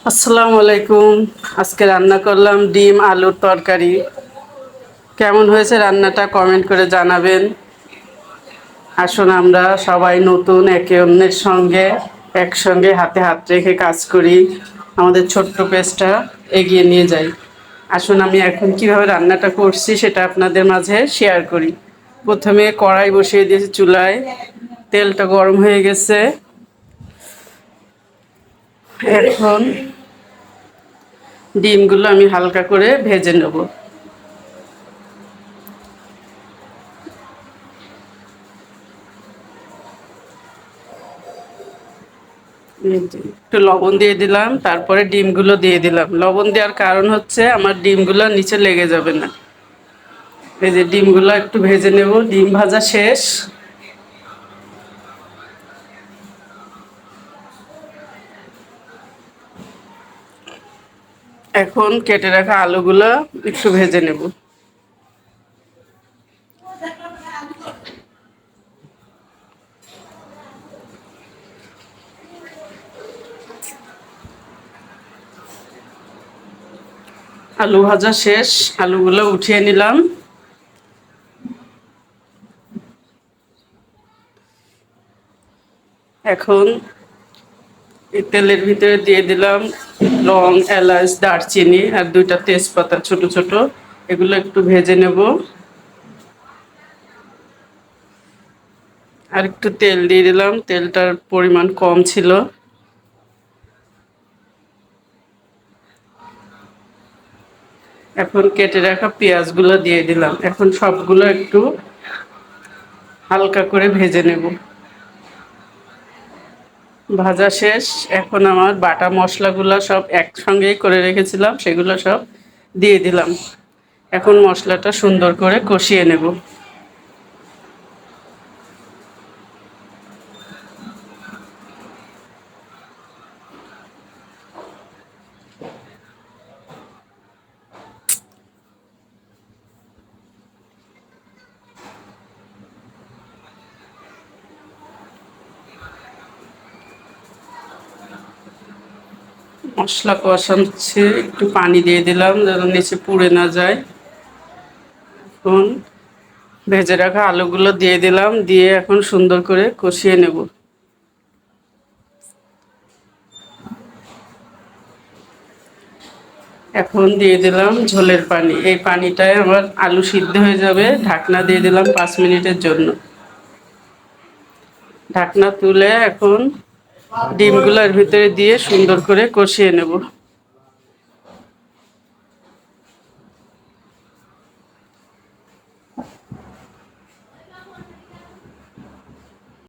আসসালামু আলাইকুম। আজকে রান্না করলাম ডিম আলুর তরকারি। কেমন হয়েছে রান্নাটা কমেন্ট করে জানাবেন। আসুন আমরা সবাই নতুন একে অন্যের সঙ্গে একসঙ্গে হাতে হাত রেখে কাজ করি, আমাদের ছোট্ট পেজটা এগিয়ে নিয়ে যাই। আসুন আমি এখন কিভাবে রান্নাটা করছি সেটা আপনাদের মাঝে শেয়ার করি। প্রথমে কড়াই বসিয়ে দিয়েছি চুলায়, তেলটা গরম হয়ে গেছে। এখন ডিমগুলো আমি হালকা করে ভেজে নেব। একটু লবণ দিয়ে দিলাম, তারপরে ডিমগুলো দিয়ে দিলাম। লবণ দেওয়ার কারণ হচ্ছে আমার ডিমগুলো নিচে লেগে যাবে না। এই যে ডিমগুলো একটু ভেজে নেব। ডিম ভাজা শেষ। এখন কেটে রাখা আলুগুলো একটু ভেজে নেব। আলু ভাজা শেষ, আলুগুলো উঠিয়ে নিলাম। এখন এই তেলের ভিতরে দিয়ে দিলাম লং, এলাচ, দারচিনি আর দুইটা তেজপাতা ছোট ছোট। এগুলো একটু ভেজে নেব। আর একটু তেল দিয়ে দিলাম, তেলটার পরিমাণ কম ছিল। এখন কেটে রাখা পেঁয়াজগুলো দিয়ে দিলাম। এখন সবগুলো একটু হালকা করে ভেজে নেব। ভাজা শেষ। এখন আমার বাটা মশলাগুলো সব একসঙ্গেই করে রেখেছিলাম, সেগুলো সব দিয়ে দিলাম। এখন মশলাটা সুন্দর করে কষিয়ে নেব। মশলা কষাচ্ছে, একটু পানি দিয়ে দিলাম যেন নিচে পুড়ে না যায়। এখন ভেজে রাখা আলুগুলো দিয়ে দিলাম, দিয়ে এখন সুন্দর করে কষিয়ে নেব। এখন দিয়ে দিলাম ঝোলের পানি। এই পানিটায় আমার আলু সিদ্ধ হয়ে যাবে। ঢাকনা দিয়ে দিলাম 5 মিনিটের জন্য। ঢাকনা তুলে এখন ডিমগুলো এর ভিতরে দিয়ে সুন্দর করে কষিয়ে নেব।